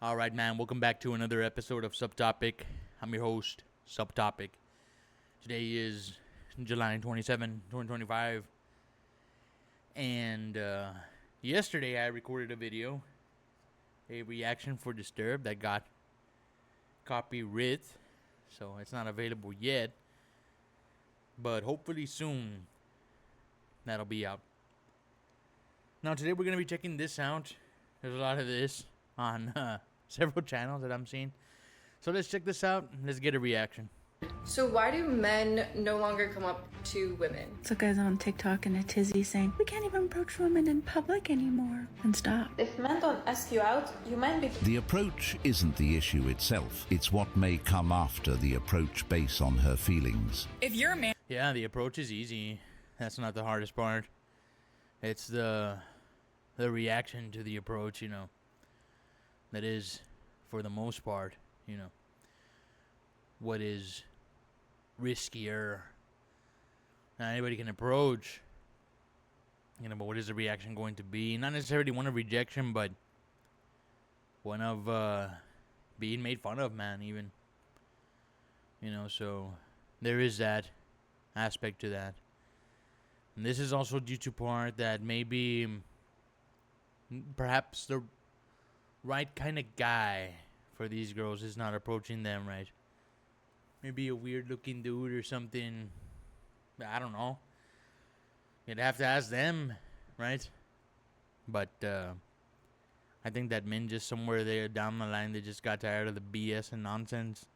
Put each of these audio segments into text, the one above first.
All right, man. Welcome back to another episode of Subtopic. I'm your host, Subtopic. Today is July 27, 2025. And yesterday I recorded a video, a reaction for Disturbed that got copyright. So it's not available yet. But hopefully soon that'll be out. Now today we're going to be checking this out. There's a lot of this on several channels that I'm seeing. So let's check this out. Let's get a reaction. So why do men no longer come up to women? So guys on TikTok in a tizzy saying, we can't even approach women in public anymore. And stop. If men don't ask you out, you might be... The approach isn't the issue itself. It's what may come after the approach based on her feelings. If you're a man... Yeah, the approach is easy. That's not the hardest part. It's the reaction to the approach, that is, for the most part, what is riskier. Now, anybody can approach, but what is the reaction going to be? Not necessarily one of rejection, but one of being made fun of, man, even. So there is that aspect to that. And this is also due to part that maybe perhaps the right kind of guy for these girls is not approaching them right. Maybe a weird looking dude or something. I don't know. You'd have to ask them, right? But I think that men just somewhere there down the line, they just got tired of the BS and nonsense.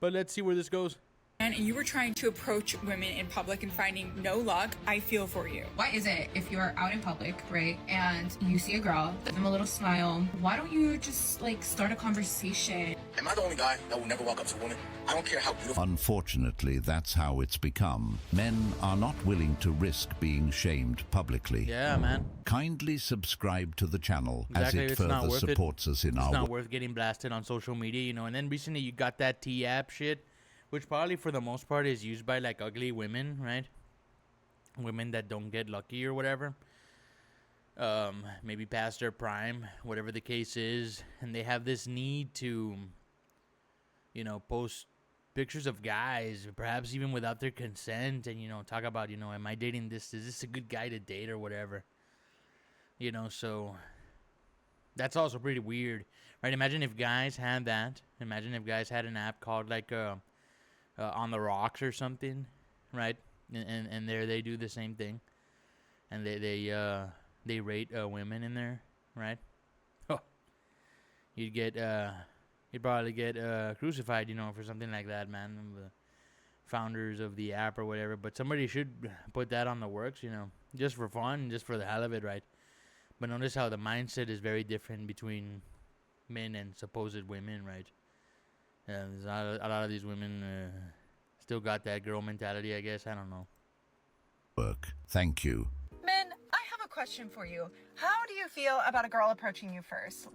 But let's see where this goes. And you were trying to approach women in public and finding no luck, I feel for you. Why is it if you're out in public, right, and you see a girl, give them a little smile, why don't you just, start a conversation? Am I the only guy that will never walk up to a woman? I don't care how beautiful. Unfortunately, that's how it's become. Men are not willing to risk being shamed publicly. Yeah, man. Kindly subscribe to the channel Exactly, as it it's not further worth supports us in our It's not work. worth getting blasted on social media, and then recently you got that T-app shit, which probably for the most part is used by ugly women, right? Women that don't get lucky or whatever. Maybe past their prime, whatever the case is. And they have this need to, post pictures of guys, perhaps even without their consent, and, talk about, am I dating this? Is this a good guy to date or whatever? So that's also pretty weird, right? Imagine if guys had that. Imagine if guys had an app called On the Rocks or something, right? And there they do the same thing, and they rate women in there, right? Oh, you'd probably get crucified, for something like that, man. The founders of the app or whatever, but somebody should put that on the works, just for fun, just for the hell of it, right? But notice how the mindset is very different between men and supposed women, right? Yeah, there's a lot of these women still got that girl mentality, I guess. I don't know. Work. Thank you. Men, I have a question for you. How do you feel about a girl approaching you first?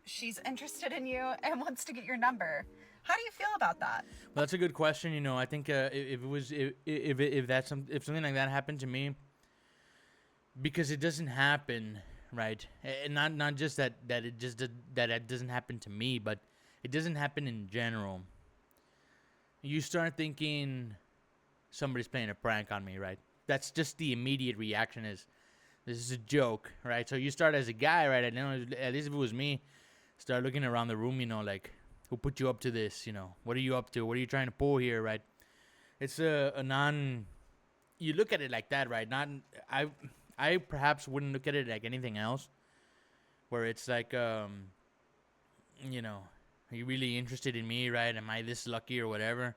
She's interested in you and wants to get your number. How do you feel about that? Well, that's a good question. I think if something like that happened to me, because it doesn't happen, right? And not just that it doesn't happen to me, but it doesn't happen in general. You start thinking somebody's playing a prank on me, right? That's just the immediate reaction is, this is a joke, right? So you start as a guy, right? At least if it was me, start looking around the room, who put you up to this? What are you up to? What are you trying to pull here, right? It's a non... You look at it like that, right? I perhaps wouldn't look at it like anything else, where it's are you really interested in me, right? Am I this lucky or whatever?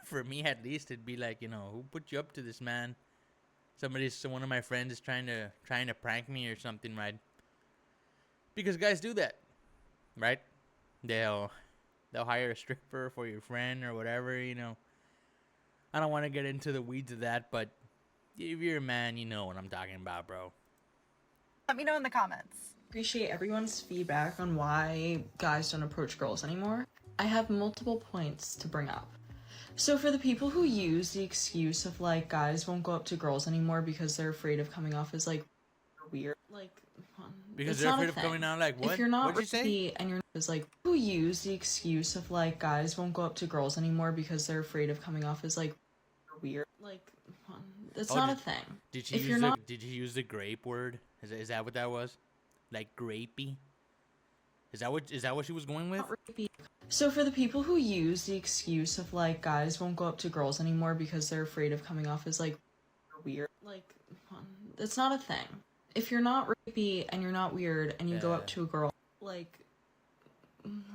For me, at least, it'd be who put you up to this, man? One of my friends is trying to prank me or something, right? Because guys do that, right? They'll hire a stripper for your friend or whatever, I don't want to get into the weeds of that, but if you're a man, you know what I'm talking about, bro. Let me know in the comments. Appreciate everyone's feedback on why guys don't approach girls anymore. I have multiple points to bring up. So for the people who use the excuse of guys won't go up to girls anymore because they're afraid of coming off as weird, Because It's they're not a afraid of thing. coming out like what? If you're not What'd you say? rapey and you're is like who use the excuse of like guys won't go up to girls anymore because they're afraid of coming off as like weird. Like that's Oh, not a thing. Did she If use you're the not Did she use the grape word? Is that what that was? Like grapey? Is that what she was going with? rapey. So for the people who use the excuse of like guys won't go up to girls anymore because they're afraid of coming off as like weird. Like that's not a thing. If you're not rapey and you're not weird and you go up to a girl, like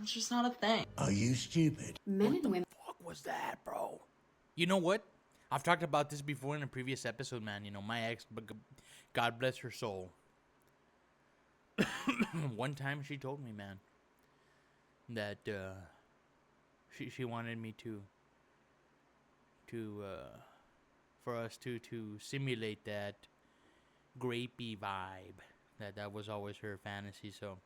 it's just not a thing. Are you stupid? Men and women. Fuck was that, bro? You know what? I've talked about this before in a previous episode, man. You know, my ex, God bless her soul. One time she told me, man, that she wanted me to for us to simulate that grapey vibe. That was always her fantasy. So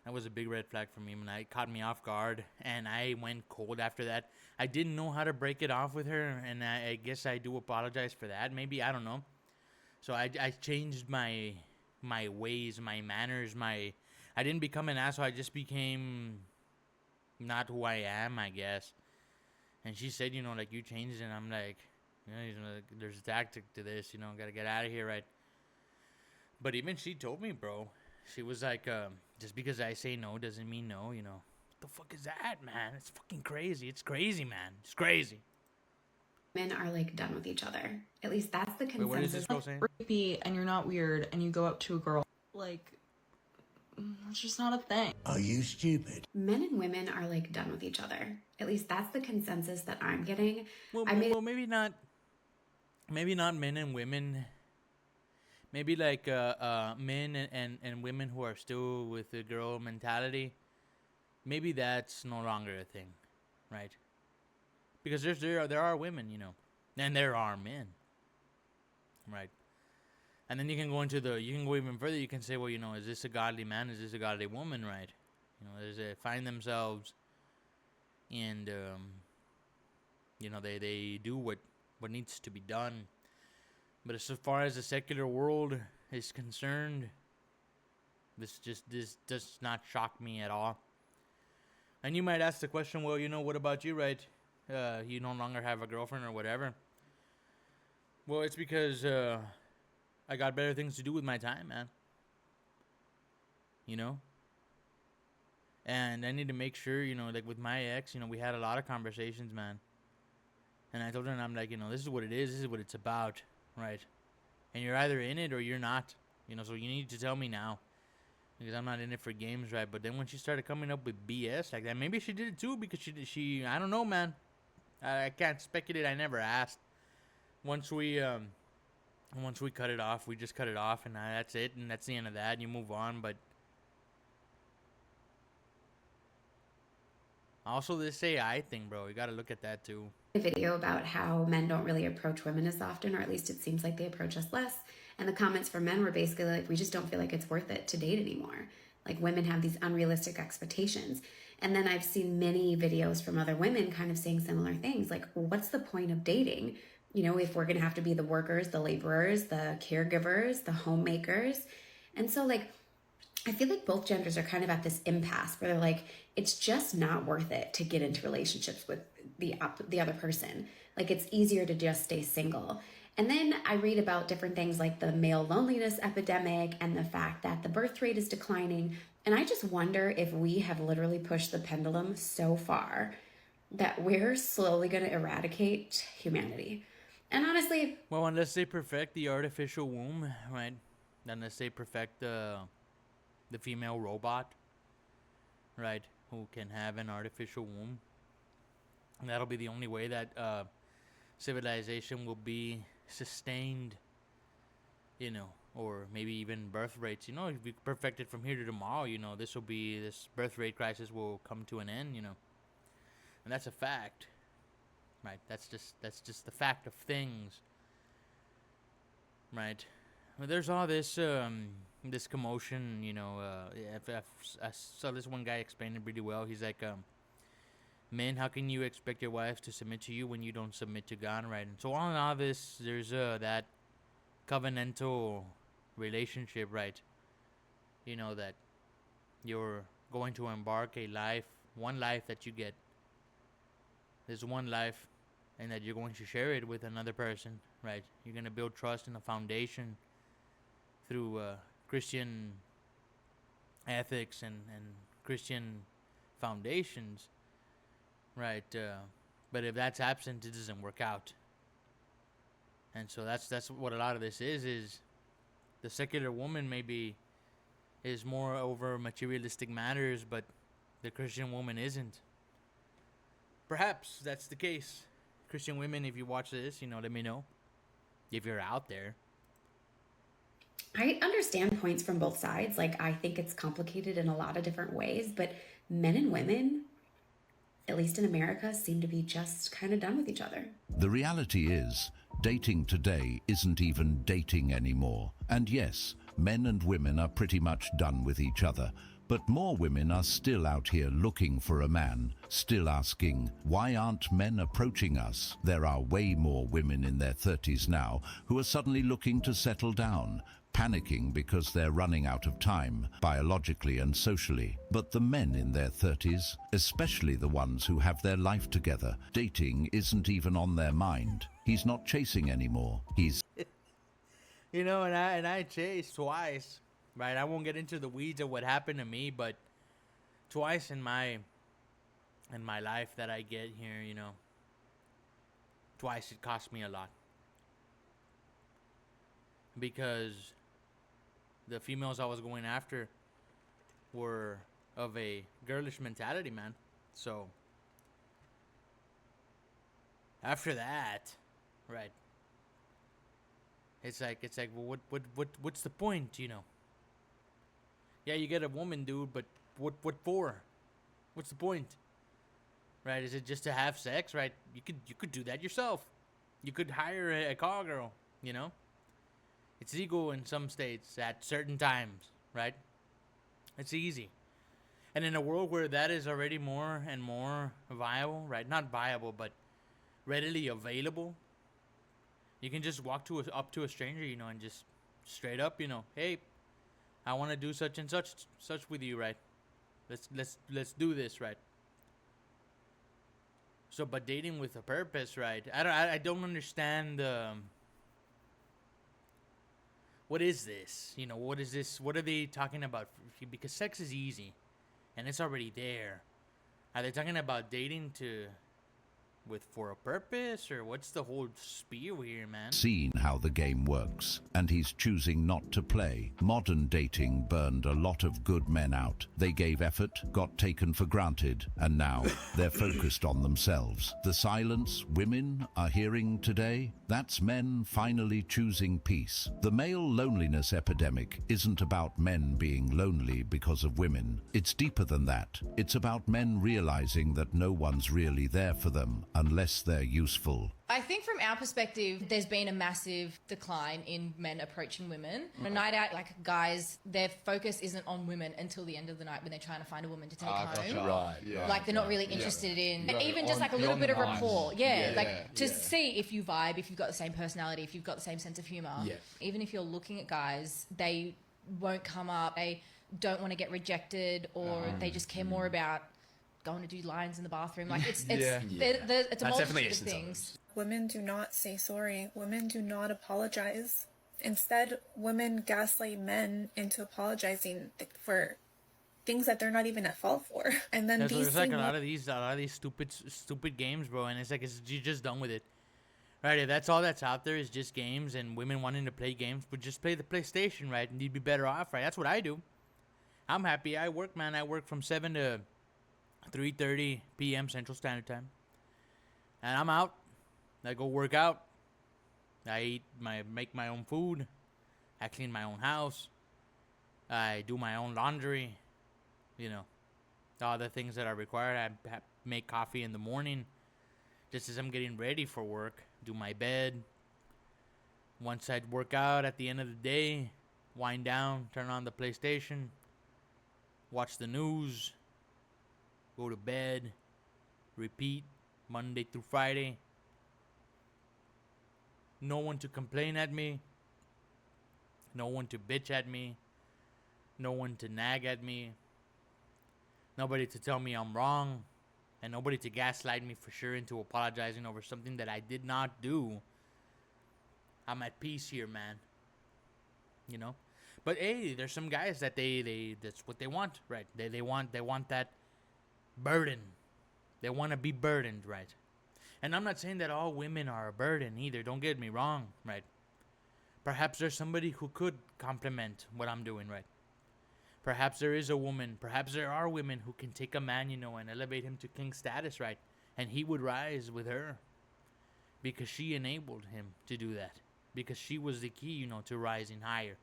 that was a big red flag for me, man. It caught me off guard, and I went cold after that. I didn't know how to break it off with her, and I guess I do apologize for that. Maybe, I don't know. So I changed my ways, my manners, I didn't become an asshole. I just became not who I am, I guess. And she said, you know, like, you changed, and I'm like, you know, there's a tactic to this, you know, gotta get out of here, right? But even she told me, bro, she was like, just because I say no doesn't mean no, you know. What the fuck is that, man? It's fucking crazy. It's crazy, man. It's crazy. Men are like done with each other. At least that's the Wait, what is this consensus. girl saying? Rapey and you're not weird and you go up to a girl, like it's just not a thing. Are you stupid? Men and women are like done with each other. At least that's the consensus that I'm getting. Well, maybe not men and women. Maybe like men and women who are still with the girl mentality. Maybe that's no longer a thing, right? Because there are women, you know, and there are men, right? And then you can go even further. You can say, well, you know, is this a godly man? Is this a godly woman, right? You know, they find themselves, and you know, they do what needs to be done. But as far as the secular world is concerned, this does not shock me at all. And you might ask the question, well, you know, what about you, right? You no longer have a girlfriend or whatever. Well, it's because I got better things to do with my time, man. You know? And I need to make sure, you know, like with my ex, you know, we had a lot of conversations, man. And I told her, and I'm like, you know, this is what it is. This is what it's about, right? And you're either in it or you're not. You know, so you need to tell me now. Because I'm not in it for games, right? But then when she started coming up with BS like that, maybe she did it too because she I don't know, man. I can't speculate. I never asked. Once we cut it off, we just cut it off, and that's it, and that's the end of that. And you move on, but also this AI thing, bro. You gotta look at that too. A video about how men don't really approach women as often, or at least it seems like they approach us less. And the comments from men were basically like, we just don't feel like it's worth it to date anymore. Like women have these unrealistic expectations. And then I've seen many videos from other women kind of saying similar things. Like, well, what's the point of dating? You know, if we're going to have to be the workers, the laborers, the caregivers, the homemakers. And so like, I feel like both genders are kind of at this impasse where they're like, it's just not worth it to get into relationships with the other person. Like it's easier to just stay single. And then I read about different things like the male loneliness epidemic and the fact that the birth rate is declining. And I just wonder if we have literally pushed the pendulum so far that we're slowly going to eradicate humanity. And honestly, well, unless they perfect the artificial womb, right? Unless they perfect the female robot, right, who can have an artificial womb. And that'll be the only way that civilization will be sustained, you know, or maybe even birth rates. You know, if we perfect it from here to tomorrow, you know, this birth rate crisis will come to an end, you know. And that's a fact, right? That's just the fact of things, right? Well, there's all this this commotion, you know. I saw this one guy explain it really well. He's like, men, how can you expect your wife to submit to you when you don't submit to God, right? And so all in all this, there's that covenantal relationship, right? You know that you're going to embark a life, one life that you get. There's one life, and that you're going to share it with another person, right? You're going to build trust and a foundation through Christian ethics and Christian foundations, right? But if that's absent, it doesn't work out. And so that's what a lot of this is the secular woman maybe is more over materialistic matters, but the Christian woman isn't. Perhaps that's the case. Christian women, if you watch this, let me know if you're out there. I understand points from both sides. Like, I think it's complicated in a lot of different ways, but men and women, at least in America, seem to be just kind of done with each other. The reality is, dating today isn't even dating anymore. And yes, men and women are pretty much done with each other. But more women are still out here looking for a man, still asking, why aren't men approaching us? There are way more women in their 30s now who are suddenly looking to settle down, panicking because they're running out of time, biologically and socially. But the men in their 30s, especially the ones who have their life together, dating isn't even on their mind. He's not chasing anymore. He's... And I chased twice, right? I won't get into the weeds of what happened to me, but twice in my life that I get here, twice it cost me a lot. Because the females I was going after were of a girlish mentality, man. So after that, right? It's like, well, what's the point, Yeah, you get a woman, dude, but what for? What's the point? Right? Is it just to have sex, right? You could do that yourself. You could hire a call girl, It's legal in some states at certain times, right? It's easy. And in a world where that is already more and more viable, right? Not viable, but readily available. You can just walk up to a stranger, and just straight up, hey, I want to do such and such with you, right? Let's do this, right? So, but dating with a purpose, right? I don't understand. What is this? What is this? What are they talking about? Because sex is easy, and it's already there. Are they talking about dating for a purpose, or what's the whole spiel here, man? Seen how the game works, and he's choosing not to play. Modern dating burned a lot of good men out. They gave effort, got taken for granted, and now they're focused on themselves. The silence women are hearing today, that's men finally choosing peace. The male loneliness epidemic isn't about men being lonely because of women. It's deeper than that. It's about men realizing that no one's really there for them unless they're useful. I think from our perspective, there's been a massive decline in men approaching women. On a night out, like guys, their focus isn't on women until the end of the night when they're trying to find a woman to take home. Gotcha. Right, yeah. Like they're not really interested in, Right. even just like a little Beyond bit the of eyes. rapport. To see if you vibe, if you've got the same personality, if you've got the same sense of humor. Yeah. Even if you're looking at guys, they won't come up. They don't want to get rejected, or they just care more about going to do lines in the bathroom. Like it's it's a multitude of things. Women do not say sorry. Women do not apologize. Instead, women gaslight men into apologizing for things that they're not even at fault for. And then There's like a lot of these stupid games, bro, and it's like you're just done with it. Right, if that's all that's out there is just games and women wanting to play games, but just play the PlayStation, right? And you'd be better off, right? That's what I do. I'm happy. I work, man. I work from 7 to 3:30 p.m. Central Standard Time. And I'm out. I go work out. I make my own food. I clean my own house. I do my own laundry. All the things that are required. I make coffee in the morning just as I'm getting ready for work. Do my bed. Once I work out at the end of the day, wind down, turn on the PlayStation, watch the news, go to bed, repeat Monday through Friday. No one to complain at me. No one to bitch at me. No one to nag at me. Nobody to tell me I'm wrong. And nobody to gaslight me for sure into apologizing over something that I did not do. I'm at peace here, man. You know? But hey, there's some guys that they that's what they want, right? They want that burden. They want to be burdened, right? And I'm not saying that all women are a burden either. Don't get me wrong, right? Perhaps there's somebody who could complement what I'm doing, right? Perhaps there is a woman, perhaps there are women who can take a man, and elevate him to king status, right? And he would rise with her because she enabled him to do that. Because she was the key, to rising higher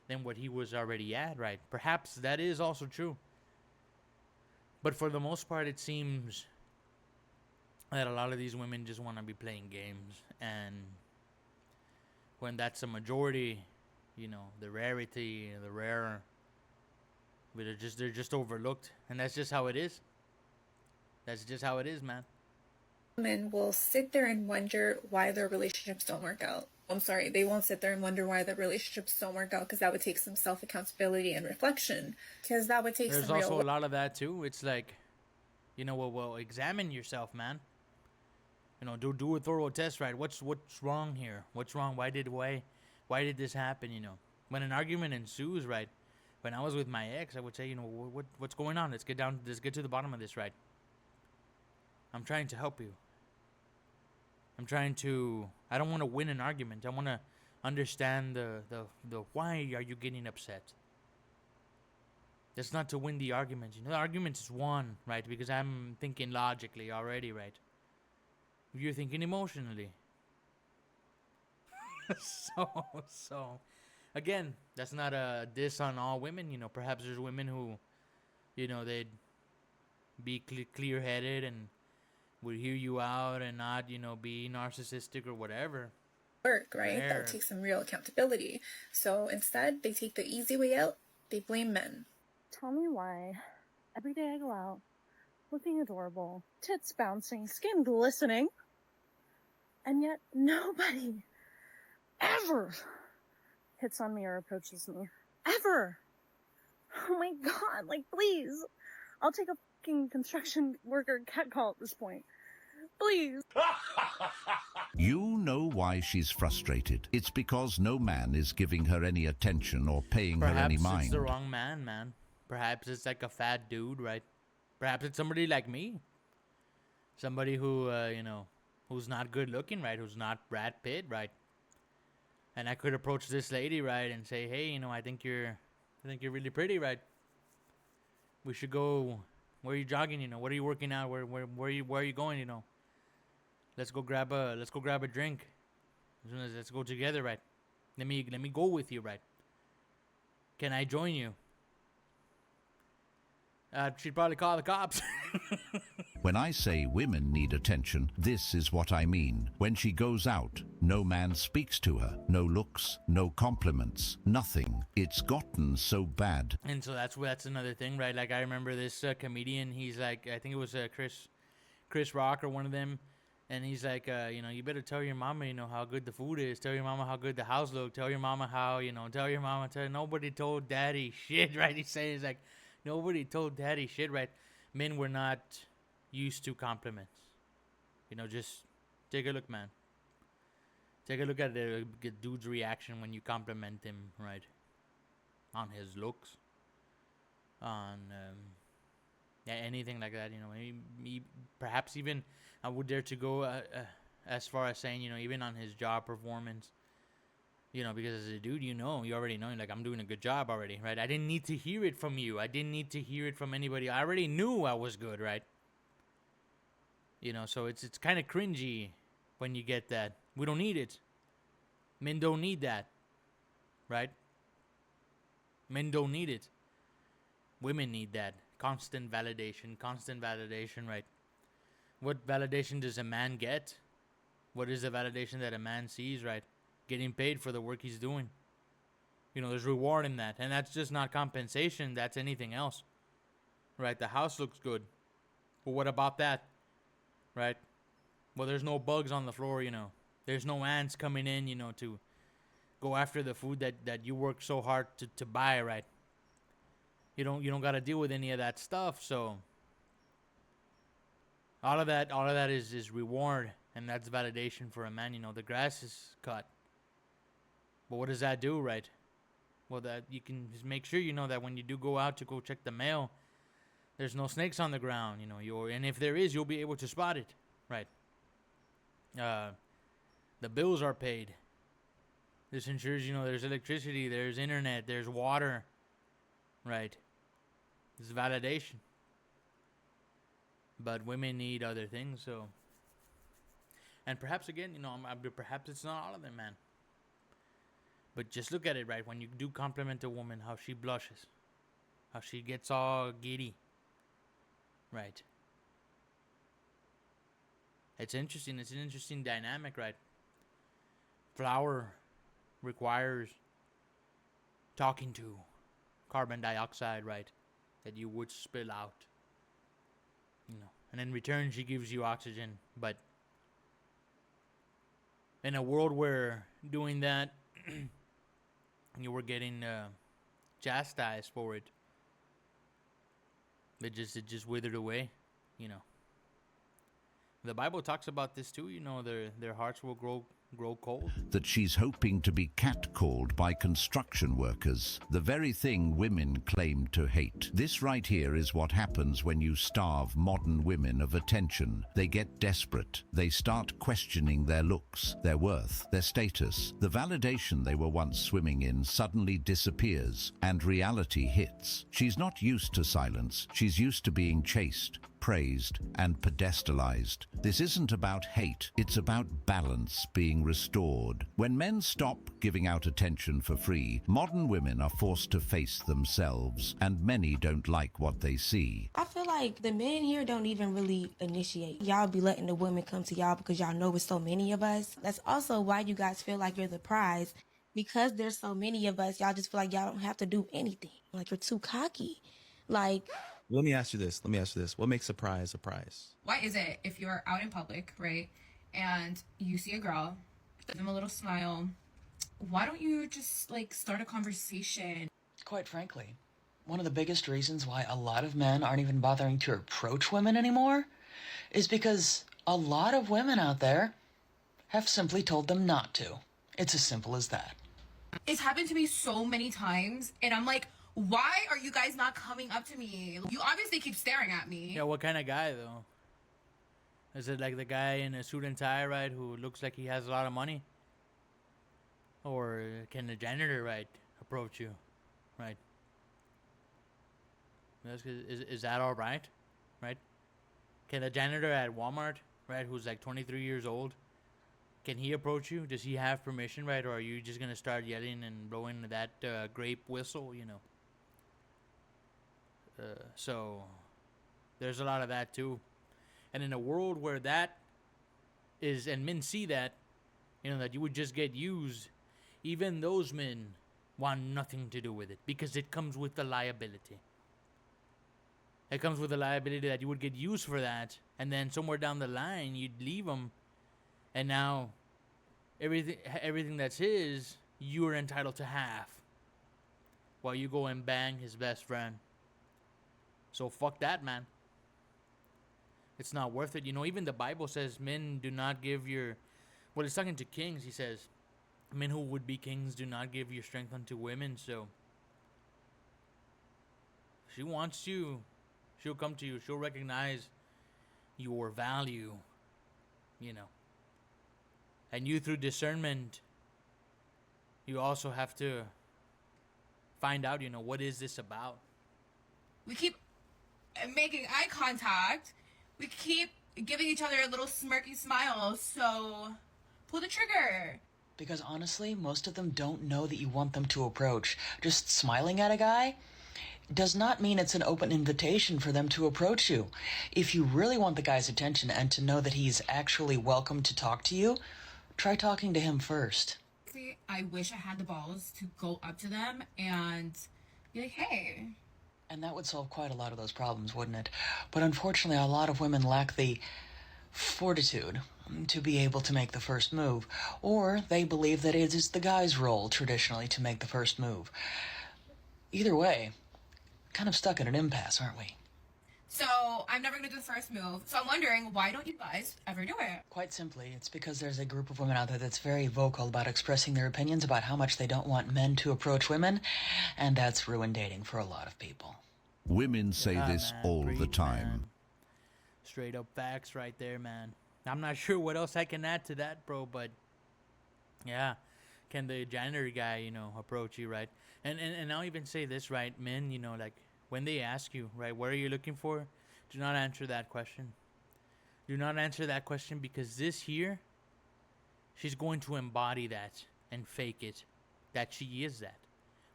than what he was already at, right? Perhaps that is also true. But for the most part, it seems that a lot of these women just want to be playing games. And when that's a majority, the rarity, the rare, but they're just overlooked. And that's just how it is. That's just how it is, man. Women will sit there and wonder why their relationships don't work out. I'm sorry, they won't sit there and wonder why their relationships don't work out, because that would take some self-accountability and reflection. Because that would take There's some also a lot of that too. It's like, well, examine yourself, man. Do a thorough test, right? What's wrong here? What's wrong? Why did this happen? When an argument ensues, right? When I was with my ex, I would say, what's going on? Let's get to the bottom of this, right? I'm trying to help you. I don't want to win an argument. I want to understand the why are you getting upset? That's not to win the argument. The argument is won, right? Because I'm thinking logically already, right? You're thinking emotionally. So, again, that's not a diss on all women. Perhaps there's women who, they'd be clear-headed and would hear you out and not, be narcissistic or whatever. Work, right? That would take some real accountability. So instead, they take the easy way out. They blame men. Tell me why every day I go out, looking adorable, tits bouncing, skin glistening, and yet nobody ever hits on me or approaches me. Ever. Oh my god, please. I'll take a fucking construction worker catcall at this point. Please. You know why she's frustrated. It's because no man is giving her any attention or paying her any mind. Perhaps it's the wrong man. Perhaps it's like a fat dude, right? Perhaps it's somebody like me. Somebody who, who's not good looking, right? Who's not Brad Pitt, right? And I could approach this lady, right, and say, hey, I think you're really pretty, right? We should go. Where are you jogging? What are you working out? Where are you going? Let's go grab a drink. Let's go together, right? Let me go with you, right? Can I join you? She'd probably call the cops. When I say women need attention, this is what I mean. When she goes out, no man speaks to her. No looks, no compliments, nothing. It's gotten so bad. And so that's another thing, right? Like, I remember this comedian. He's like, I think it was Chris Rock or one of them. And he's like, you better tell your mama, how good the food is. Tell your mama how good the house looks. Tell your mama how, nobody told daddy shit, right? He's saying, it's like, nobody told daddy shit, right? Men were not used to compliments. Just take a look, man. Take a look at the dude's reaction when you compliment him, right? On his looks. On anything like that, perhaps even I would dare to go as far as saying, even on his job performance. Because as a dude, you already know, like, I'm doing a good job already, right? I didn't need to hear it from you. I didn't need to hear it from anybody. I already knew I was good, right? So it's kind of cringy when you get that. We don't need it. Men don't need that, right? Men don't need it. Women need that. Constant validation, right? What validation does a man get? What is the validation that a man sees, right? Getting paid for the work he's doing. There's reward in that. And that's just not compensation. That's anything else. Right? The house looks good. But what about that? Right? Well, there's no bugs on the floor, There's no ants coming in, go after the food that you work so hard to buy, right? You don't got to deal with any of that stuff. So all of that is reward, and that's validation for a man. The grass is cut. But what does that do, right? Well, that you can just make sure that when you do go out to go check the mail, there's no snakes on the ground. And if there is, you'll be able to spot it, right? The bills are paid. This ensures, there's electricity, there's internet, there's water, right? This is validation. But women need other things, so. And perhaps again, perhaps it's not all of them, man. But just look at it, right? When you do compliment a woman, how she blushes, how she gets all giddy, right? It's interesting. It's an interesting dynamic, right? Flour requires talking to carbon dioxide, right? That you would spill out. And in return, she gives you oxygen. But in a world where doing that, you were getting chastised for it. It just withered away, The Bible talks about this too, their hearts will grow cold. That she's hoping to be catcalled by construction workers, the very thing women claim to hate. This right here is what happens when you starve modern women of attention. They get desperate. They start questioning their looks, their worth, their status. The validation they were once swimming in suddenly disappears, and reality hits. She's not used to silence. She's used to being chased, praised, and pedestalized. This isn't about hate, it's about balance being restored. When men stop giving out attention for free, modern women are forced to face themselves, and many don't like what they see. I feel like the men here don't even really initiate. Y'all be letting the women come to y'all because y'all know it's so many of us. That's also why you guys feel like you're the prize. Because there's so many of us, y'all just feel like y'all don't have to do anything. Like you're too cocky. Like, let me ask you this. What makes a prize a prize? Why is it if you're out in public, right, and you see a girl, give them a little smile, why don't you just, start a conversation? Quite frankly, one of the biggest reasons why a lot of men aren't even bothering to approach women anymore is because a lot of women out there have simply told them not to. It's as simple as that. It's happened to me so many times, and I'm like, why are you guys not coming up to me? You obviously keep staring at me. Yeah, what kind of guy, though? Is it like the guy in a suit and tie, right, who looks like he has a lot of money? Or can the janitor, right, approach you, right? Is that all right, right? Can the janitor at Walmart, right, who's like 23 years old, can he approach you? Does he have permission, right? Or are you just going to start yelling and blowing that grape whistle, So there's a lot of that too. And in a world where that is, and men see that, that you would just get used, even those men want nothing to do with it because it comes with the liability. It comes with the liability that you would get used for that, and then somewhere down the line you'd leave him, and now everything that's his, you're entitled to half, while you go and bang his best friend. So fuck that, man. It's not worth it. Even the Bible says men do not give your... Well, it's talking to kings. He says, men who would be kings do not give your strength unto women. So, she wants you. She'll come to you. She'll recognize your value. And you, through discernment, you also have to find out, what is this about? We keep making eye contact. We keep giving each other a little smirky smile. So, pull the trigger. Because honestly, most of them don't know that you want them to approach. Just smiling at a guy does not mean it's an open invitation for them to approach you. If you really want the guy's attention and to know that he's actually welcome to talk to you, try talking to him first. I wish I had the balls to go up to them and be like, hey. And that would solve quite a lot of those problems, wouldn't it? But unfortunately, a lot of women lack the fortitude to be able to make the first move, or they believe that it is the guy's role traditionally to make the first move. Either way, kind of stuck at an impasse, aren't we? So I'm never gonna do the first move. So I'm wondering, why don't you guys ever do it? Quite simply, it's because there's a group of women out there that's very vocal about expressing their opinions about how much they don't want men to approach women, and that's ruined dating for a lot of people. Women say Yeah, this man, all the preach, time. man. Straight up facts right there, man. I'm not sure what else I can add to that, bro, but yeah. Can the janitor guy, approach you, right? And I'll even say this, right? Men, like when they ask you, right, what are you looking for? Do not answer that question. Do not answer that question, because this here, she's going to embody that and fake it, that she is that,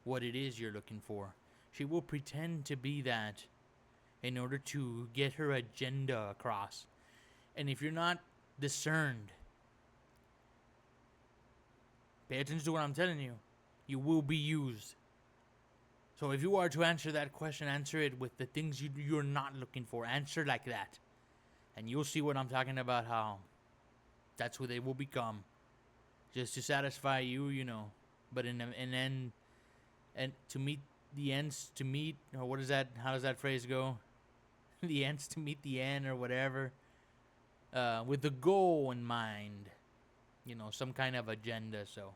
what it is you're looking for. She will pretend to be that in order to get her agenda across. And if you're not discerned, pay attention to what I'm telling you. You will be used. So if you are to answer that question, answer it with the things you're not looking for. Answer like that. And you'll see what I'm talking about, how that's who they will become. Just to satisfy you, But and to meet the ends to meet, or what is that? How does that phrase go? The ends to meet the end, or whatever. With the goal in mind. Some kind of agenda, so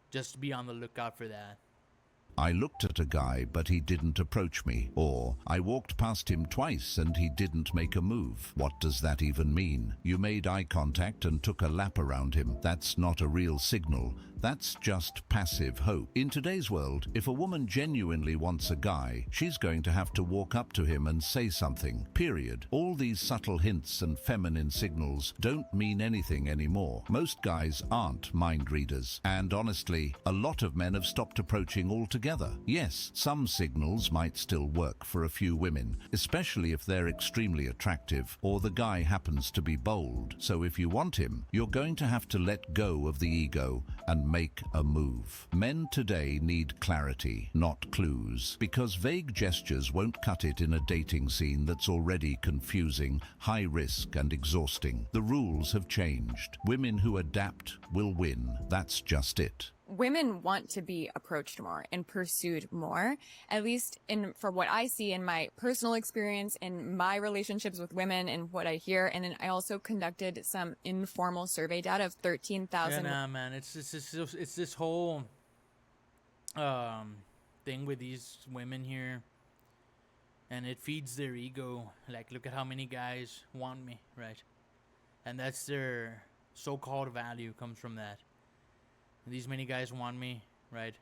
just be on the lookout for that. I looked at a guy, but he didn't approach me. Or, I walked past him twice and he didn't make a move. What does that even mean? You made eye contact and took a lap around him. That's not a real signal. That's just passive hope. In today's world, if a woman genuinely wants a guy, she's going to have to walk up to him and say something. Period. All these subtle hints and feminine signals don't mean anything anymore. Most guys aren't mind readers. And honestly, a lot of men have stopped approaching altogether. Yes, some signals might still work for a few women, especially if they're extremely attractive or the guy happens to be bold. So if you want him, you're going to have to let go of the ego and make a move. Men today need clarity, not clues, because vague gestures won't cut it in a dating scene that's already confusing, high risk and exhausting. The rules have changed. Women who adapt will win. That's just it. Women want to be approached more and pursued more, at least for what I see in my personal experience in my relationships with women and what I hear. And then I also conducted some informal survey data of 13,000. Yeah, nah, man. It's this whole thing with these women here, and it feeds their ego. Like, look at how many guys want me, right? And that's their so-called value, comes from that. These many guys want me, right?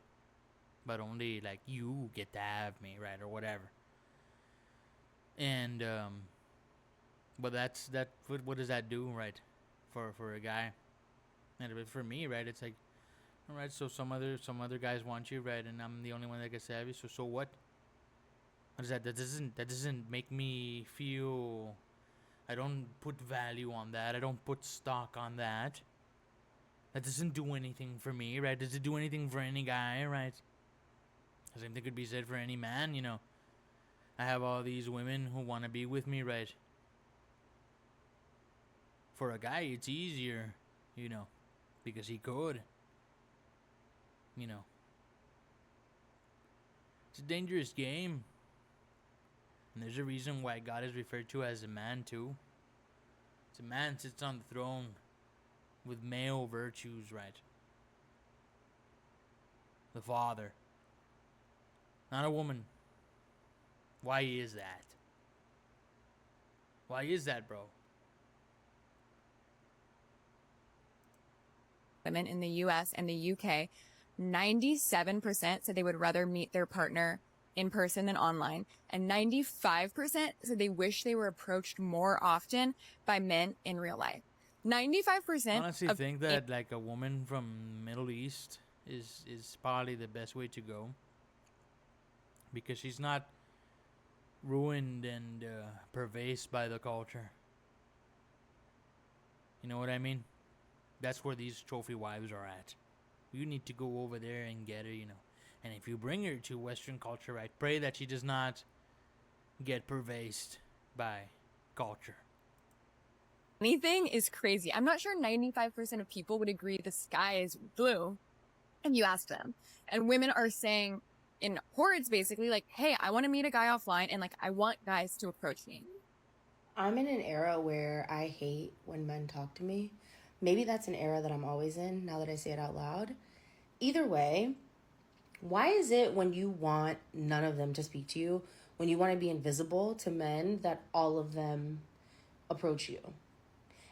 But only, like, you get to have me, right? Or whatever. And, but what does that do, right? For a guy. And for me, right? It's like, all right, so some other guys want you, right? And I'm the only one that gets to have you, so what? What is that? That doesn't make me feel, I don't put value on that. I don't put stock on that. That doesn't do anything for me, right? Does it do anything for any guy, right? The same thing could be said for any man, I have all these women who want to be with me, right? For a guy, it's easier, because he could, It's a dangerous game. And there's a reason why God is referred to as a man, too. It's a man sits on the throne with male virtues, right? The father. Not a woman. Why is that? Why is that, bro? Women in the US and the UK, 97% said they would rather meet their partner in person than online. And 95% said they wish they were approached more often by men in real life. 95%. I honestly think that like a woman from Middle East is probably the best way to go, because she's not ruined and pervased by the culture. You know what I mean? That's where these trophy wives are at. You need to go over there and get her, And if you bring her to Western culture, right, pray that she does not get pervased by culture. anything is crazy. I'm not sure 95% of people would agree the sky is blue if you ask them. And women are saying in hordes basically like, hey, I want to meet a guy offline and like I want guys to approach me. I'm in an era where I hate when men talk to me. Maybe that's an era that I'm always in now that I say it out loud. Either way, why is it when you want none of them to speak to you, when you want to be invisible to men, that all of them approach you?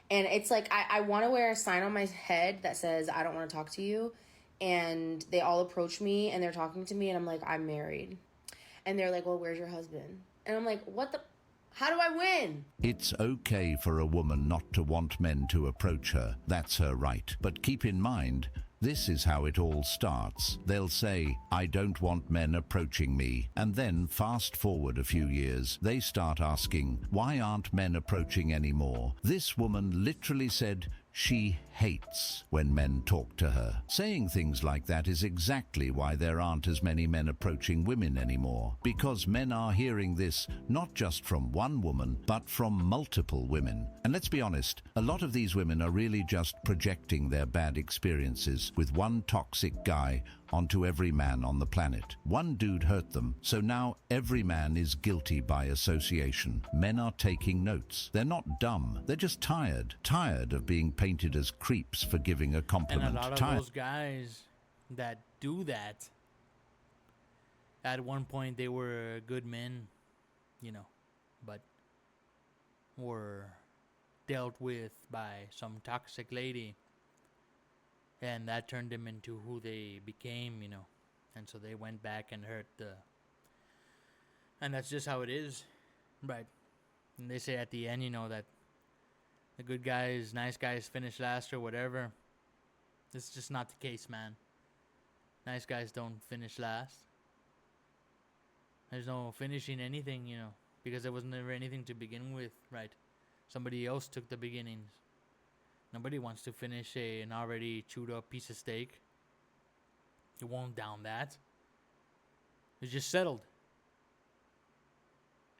And it's like, I want to wear a sign on my head that says, I don't want to talk to you. And they all approach me and they're talking to me and I'm like, I'm married. And they're like, well, where's your husband? And I'm like, what the? How do I win? It's okay for a woman not to want men to approach her. That's her right. But keep in mind, this is how it all starts. They'll say, I don't want men approaching me. And then fast forward a few years, they start asking, why aren't men approaching anymore? This woman literally said she hates when men talk to her. Saying things like that is exactly why there aren't as many men approaching women anymore. Because men are hearing this not just from one woman, but from multiple women. And let's be honest, a lot of these women are really just projecting their bad experiences with one toxic guy onto every man on the planet. One dude hurt them, so now every man is guilty by association. Men are taking notes. They're not dumb. They're just tired. Tired of being painted as creeps for giving a compliment. And a lot of those guys that do that, at one point they were good men, you know, but were dealt with by some toxic lady. And that turned them into who they became, you know. And so they went back and hurt the... And that's just how it is. Right. And they say at the end, you know, that the good guys, nice guys finish last or whatever. It's just not the case, man. Nice guys don't finish last. There's no finishing anything, you know. Because there was never anything to begin with, right? Somebody else took the beginnings. Nobody wants to finish an already chewed up piece of steak. You won't down that. It's just settled.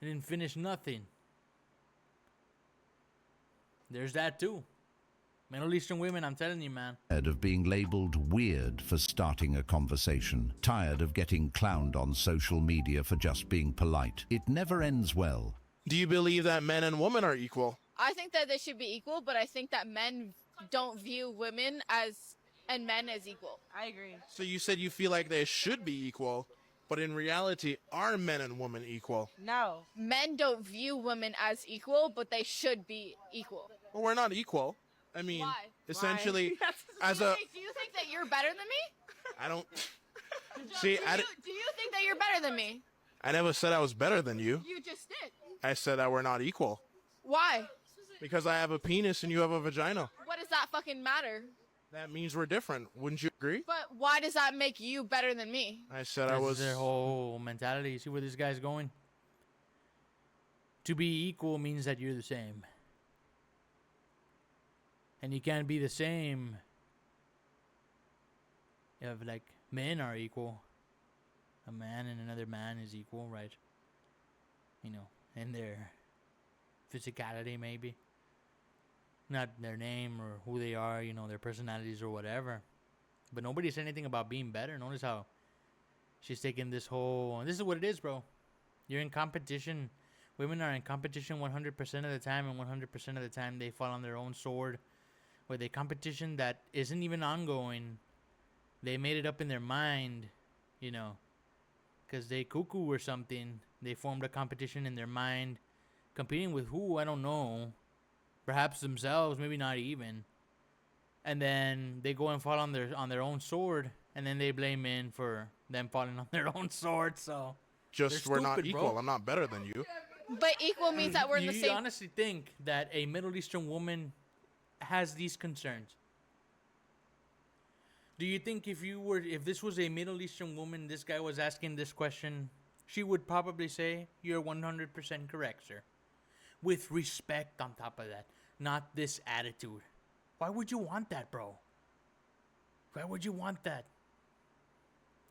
It didn't finish nothing. There's that too. Middle Eastern women, I'm telling you, man. Tired of being labeled weird for starting a conversation. Tired of getting clowned on social media for just being polite. It never ends well. Do you believe that men and women are equal? I think that they should be equal, but I think that men don't view women and men as equal. I agree. So you said you feel like they should be equal, but in reality, are men and women equal? No. Men don't view women as equal, but they should be equal. Well, we're not equal. I mean, Why? essentially, Do you think that you're better than me? I don't... Do you think that you're better than me? I never said I was better than you. You just did. I said that we're not equal. Why? Because I have a penis and you have a vagina. What does that fucking matter? That means we're different. Wouldn't you agree? But why does that make you better than me? I said That's I was... their whole mentality. You see where this guy's going? To be equal means that you're the same. And you can't be the same if, like, men are equal. A man and another man is equal, right? You know, in their physicality, maybe. Not their name or who they are, you know, their personalities or whatever. But nobody said anything about being better. Notice how she's taking this whole... This is what it is, bro. You're in competition. Women are in competition 100% of the time, and 100% of the time they fall on their own sword. With a competition that isn't even ongoing. They made it up in their mind, you know. Because they cuckoo or something. They formed a competition in their mind. Competing with who? I don't know. Perhaps themselves, maybe not even. And then they go and fall on their own sword, and then they blame men for them falling on their own sword. So just we're not stupid, equal. bro. I'm not better than you. But equal means that we're in the You same... honestly think that a Middle Eastern woman has these concerns? Do you think if this was a Middle Eastern woman, this guy was asking this question, she would probably say, "You're 100% correct, sir." With respect on top of that. Not this attitude. Why would you want that, bro? Why would you want that?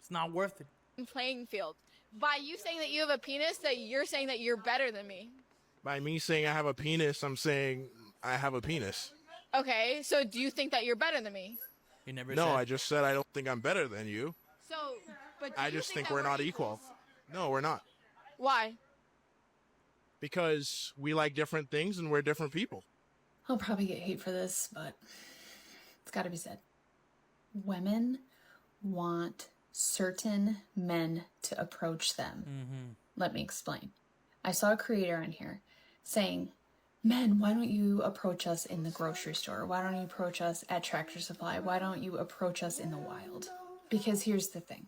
It's not worth it. playing field. By you saying that you have a penis, that you're saying that you're better than me. By me saying I have a penis, I'm saying I have a penis. Okay, so do you think that you're better than me? You never No, said. I just said I don't think I'm better than you. So, but do I you just think that we're not equals? equal. No, we're not. Why? Because we like different things and we're different people. I'll probably get hate for this, but it's got to be said. Women want certain men to approach them. Mm-hmm. Let me explain. I saw a creator on here saying, men, why don't you approach us in the grocery store? Why don't you approach us at Tractor Supply? Why don't you approach us in the wild? Because here's the thing.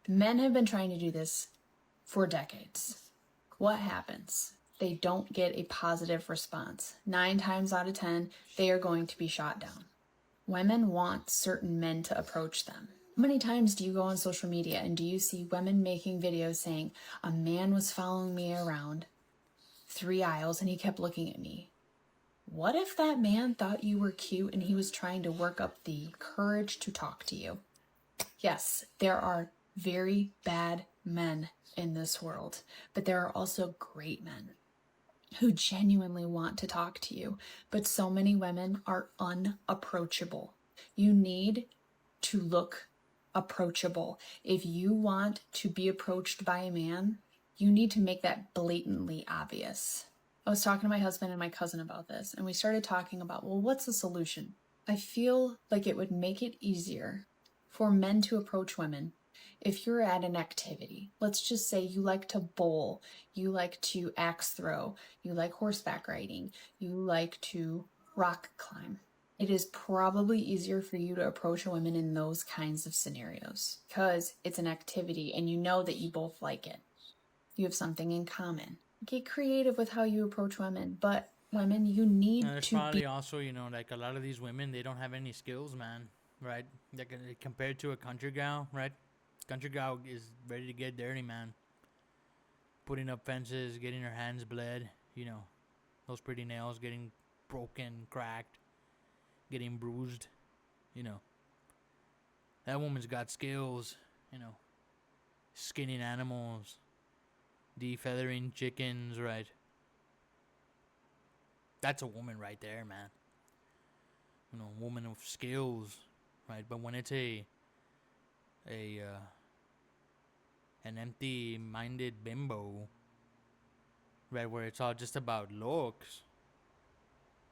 Men have been trying to do this for decades. What happens? They don't get a positive response. 9 times out of 10, they are going to be shot down. Women want certain men to approach them. How many times do you go on social media and do you see women making videos saying, a man was following me around 3 aisles and he kept looking at me? What if that man thought you were cute and he was trying to work up the courage to talk to you? Yes, there are very bad men in this world, but there are also great men who genuinely want to talk to you. But so many women are unapproachable. You need to look approachable. If you want to be approached by a man, you need to make that blatantly obvious. I was talking to my husband and my cousin about this, and we started talking about, well, what's the solution? I feel like it would make it easier for men to approach women if you're at an activity. Let's just say you like to bowl, you like to axe throw, you like horseback riding, you like to rock climb. It is probably easier for you to approach a woman in those kinds of scenarios because it's an activity and you know that you both like it. You have something in common. Get creative with how you approach women, but women, you need And there's to probably be... also, like a lot of these women, they don't have any skills, man, right? Like compared to a country gal, right? Country gal is ready to get dirty, man. Putting up fences, getting her hands bled, those pretty nails getting broken, cracked, getting bruised, That woman's got skills, skinning animals, defeathering chickens, right? That's a woman right there, man. Woman of skills, right? But when it's an empty-minded bimbo, right, where it's all just about looks,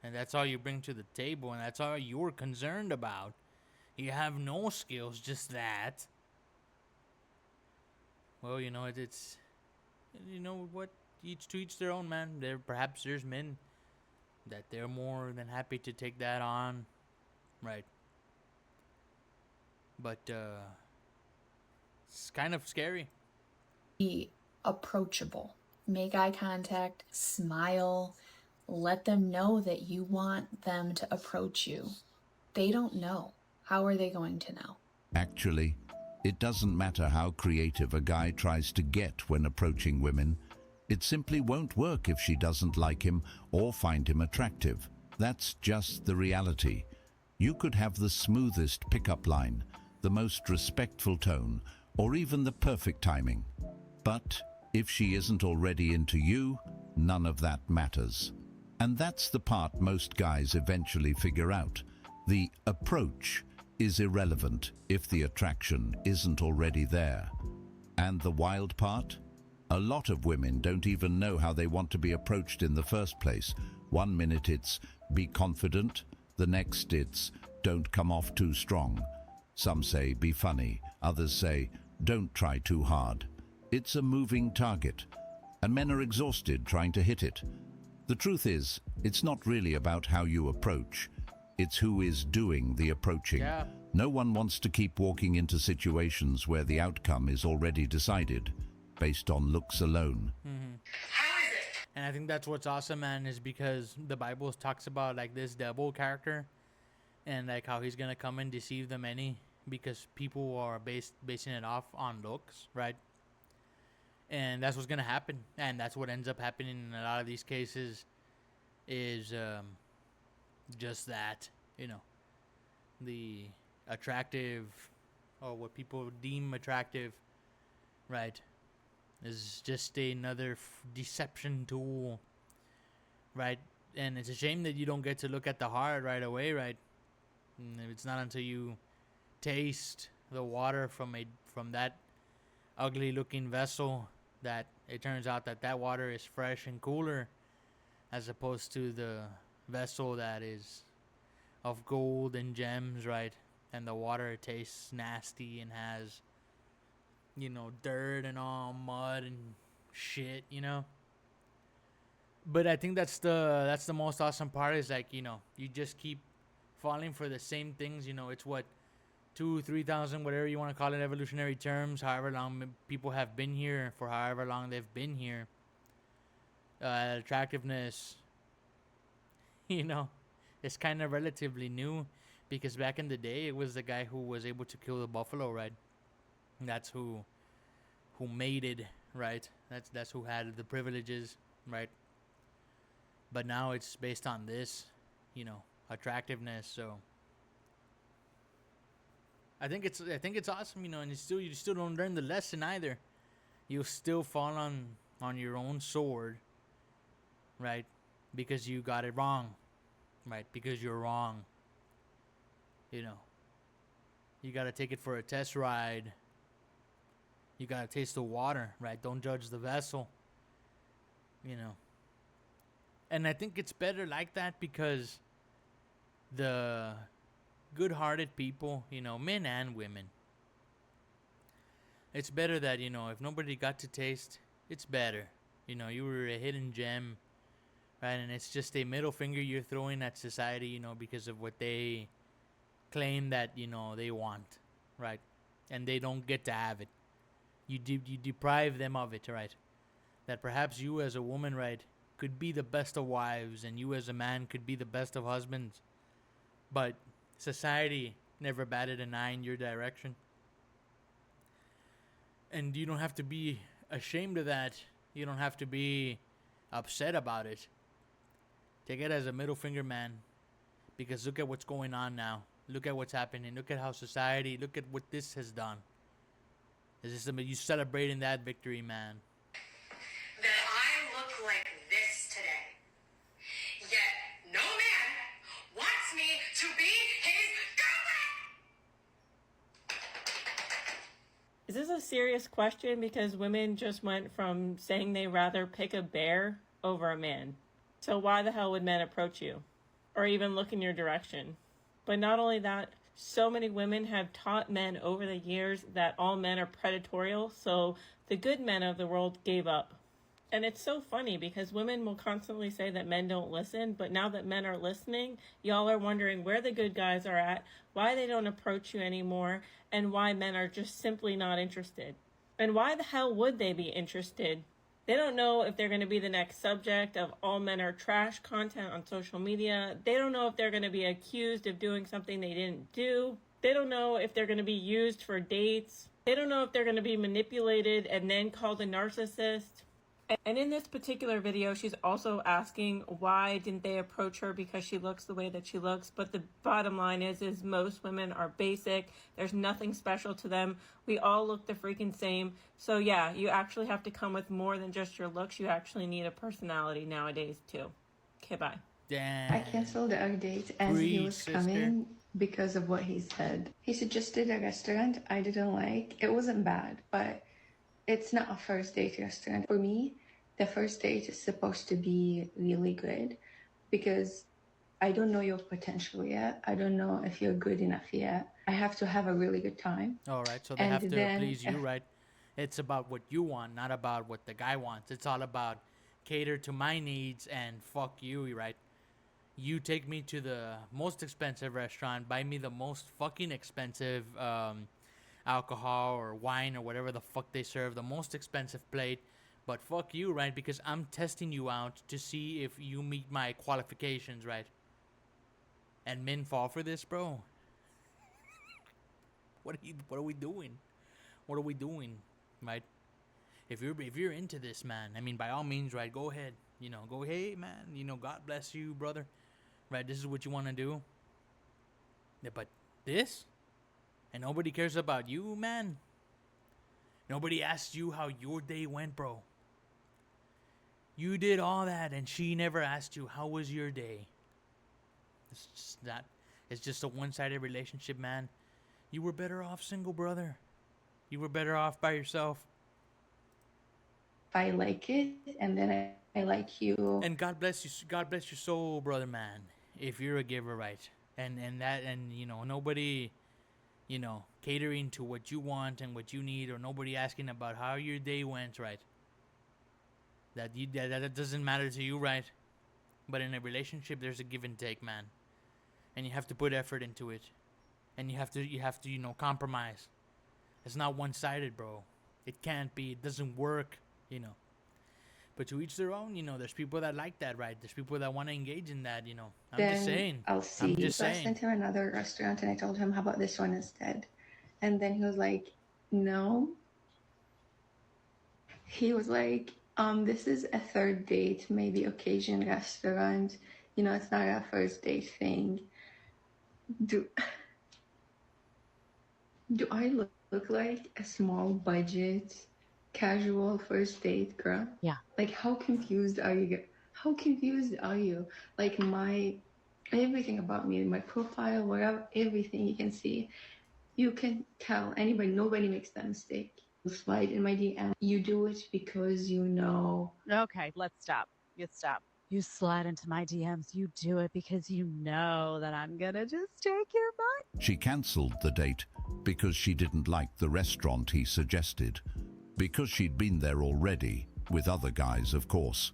and that's all you bring to the table, and that's all you're concerned about. You have no skills, just that. Well, it's what, each to each their own, man. Perhaps there's men that they're more than happy to take that on, right? But it's kind of scary. Be approachable. Make eye contact, smile, let them know that you want them to approach you. They don't know. How are they going to know? Actually, it doesn't matter how creative a guy tries to get when approaching women. It simply won't work if she doesn't like him or find him attractive. That's just the reality. You could have the smoothest pickup line, the most respectful tone, or even the perfect timing. But if she isn't already into you, none of that matters. And that's the part most guys eventually figure out. The approach is irrelevant if the attraction isn't already there. And the wild part? A lot of women don't even know how they want to be approached in the first place. 1 minute it's, be confident. The next it's, don't come off too strong. Some say, be funny. Others say, don't try too hard. It's a moving target, and men are exhausted trying to hit it. The truth is, it's not really about how you approach. It's who is doing the approaching. Yeah. No one wants to keep walking into situations where the outcome is already decided, based on looks alone. Mm-hmm. And I think that's what's awesome, man, is because the Bible talks about like this devil character and like how he's gonna come and deceive the many because people are basing it off on looks, right? And that's what's gonna happen, and that's what ends up happening in a lot of these cases is just that, the attractive, or what people deem attractive, right, is just another deception tool, right? And it's a shame that you don't get to look at the heart right away, right? And it's not until you taste the water from that ugly looking vessel that it turns out that that water is fresh and cooler, as opposed to the vessel that is of gold and gems, right? And the water tastes nasty and has, dirt and all mud and shit, But I think that's the most awesome part is like, you just keep falling for the same things, it's what 2,000-3,000, whatever you want to call it, evolutionary terms, however long people have been here, for however long they've been here. Attractiveness, it's kind of relatively new, because back in the day it was the guy who was able to kill the buffalo, right? That's who mated, right? That's who had the privileges, right? But now it's based on this, attractiveness. So I think it's awesome, and you still don't learn the lesson either. You still fall on your own sword, right? Because you got it wrong, right? Because you're wrong. You gotta take it for a test ride. You gotta taste the water, right? Don't judge the vessel. And I think it's better like that, because the good-hearted people, men and women, it's better that, if nobody got to taste, it's better. You were a hidden gem, right? And it's just a middle finger you're throwing at society, because of what they claim that, they want, right? And they don't get to have it. You deprive them of it, right? That perhaps you as a woman, right, could be the best of wives, and you as a man could be the best of husbands. But society never batted an eye in your direction. And you don't have to be ashamed of that. You don't have to be upset about it. Take it as a middle finger, man. Because look at what's going on now. Look at what's happening. Look at how society, look at what this has done. Is this you celebrating that victory, man? That I look like this today. Yet no man wants me to be his girlfriend. Is this a serious question? Because women just went from saying they rather pick a bear over a man. So why the hell would men approach you? Or even look in your direction? But not only that, so many women have taught men over the years that all men are predatorial, so the good men of the world gave up. And it's so funny because women will constantly say that men don't listen, but now that men are listening, y'all are wondering where the good guys are at, why they don't approach you anymore, and why men are just simply not interested. And why the hell would they be interested? They don't know if they're going to be the next subject of all men are trash content on social media. They don't know if they're going to be accused of doing something they didn't do. They don't know if they're going to be used for dates. They don't know if they're going to be manipulated and then called a narcissist. And in this particular video, she's also asking why didn't they approach her because she looks the way that she looks. But the bottom line is most women are basic. There's nothing special to them. We all look the freaking same. So yeah, you actually have to come with more than just your looks. You actually need a personality nowadays too. Okay, bye. Damn. I canceled our date as he was coming because of what he said. He suggested a restaurant I didn't like. It wasn't bad, but it's not a first date restaurant. For me, the first date is supposed to be really good because I don't know your potential yet. I don't know if you're good enough yet. I have to have a really good time. All right, so they have to please you, right? It's about what you want, not about what the guy wants. It's all about cater to my needs and fuck you, right? You take me to the most expensive restaurant, buy me the most fucking expensive alcohol or wine or whatever the fuck they serve, the most expensive plate, but fuck you, right? Because I'm testing you out to see if you meet my qualifications, right? And men fall for this, bro. What are we doing? What are we doing, right? If you're into this, man, I mean, by all means, right? Go ahead, go, hey, man, God bless you, brother, right? This is what you want to do. Yeah, but this. And nobody cares about you, man. Nobody asks you how your day went, bro. You did all that, and she never asked you, how was your day? It's just that. It's just a one-sided relationship, man. You were better off single, brother. You were better off by yourself. I like it, and then I like you. And God bless you. God bless your soul, brother, man. If you're a giver, right? And nobody, catering to what you want and what you need, or nobody asking about how your day went, right? That doesn't matter to you, right? But in a relationship, there's a give and take, man, and you have to put effort into it, and you have to compromise. It's not one-sided, bro. It can't be. It doesn't work, But to each their own, there's people that like that, right? There's people that want to engage in that, I'm Then just saying. I'll see. I'm just So I saying. sent him another restaurant, and I told him, how about this one instead? And then he was like, no. He was like, this is a third date, maybe occasion restaurant. It's not a first date thing. Do I look like a small budget, casual first date girl? Yeah. Like, how confused are you? How confused are you? Like, everything about me, my profile, whatever, everything you can see. You can tell anybody, nobody makes that mistake. You slide in my DM. You do it because you know. Okay, let's stop. You stop. You slide into my DMs. You do it because you know that I'm gonna just take your money. She cancelled the date because she didn't like the restaurant he suggested, because she'd been there already, with other guys, of course.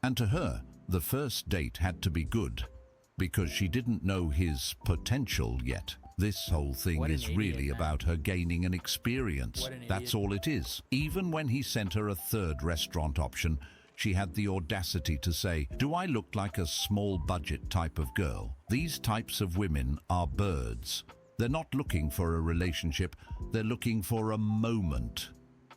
And to her, the first date had to be good, because she didn't know his potential yet. This whole thing is really about her gaining an experience. That's all it is. Even when he sent her a third restaurant option, she had the audacity to say, do I look like a small budget type of girl? These types of women are birds. They're not looking for a relationship. They're looking for a moment,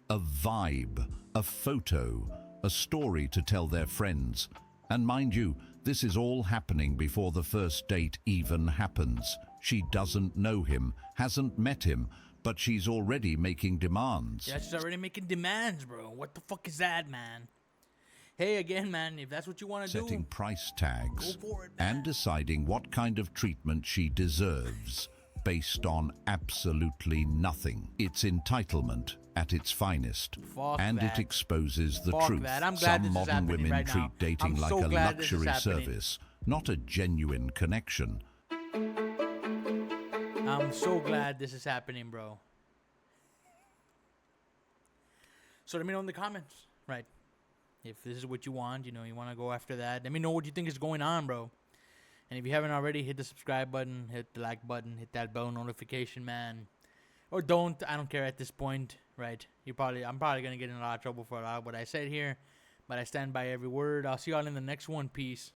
a vibe, a photo, a story to tell their friends. And mind you, this is all happening before the first date even happens. She doesn't know him, hasn't met him, but she's already making demands. Yeah, she's already making demands, bro. What the fuck is that, man? Hey, again, man, if that's what you want to do, setting price tags go for it, man. and deciding what kind of treatment she deserves based on absolutely nothing. It's entitlement at its finest. Fuck and that. it exposes the Fuck truth. that. I'm glad this Some is modern happening women right treat now. dating I'm like so a glad this is luxury happening. service, not a genuine connection. I'm so glad this is happening, bro. So let me know in the comments, right? If this is what you want, you want to go after that. Let me know what you think is going on, bro. And if you haven't already, hit the subscribe button, hit the like button, hit that bell notification, man. Or don't. I don't care at this point, right? I'm probably going to get in a lot of trouble for a lot of what I said here. But I stand by every word. I'll see y'all in the next one. Peace.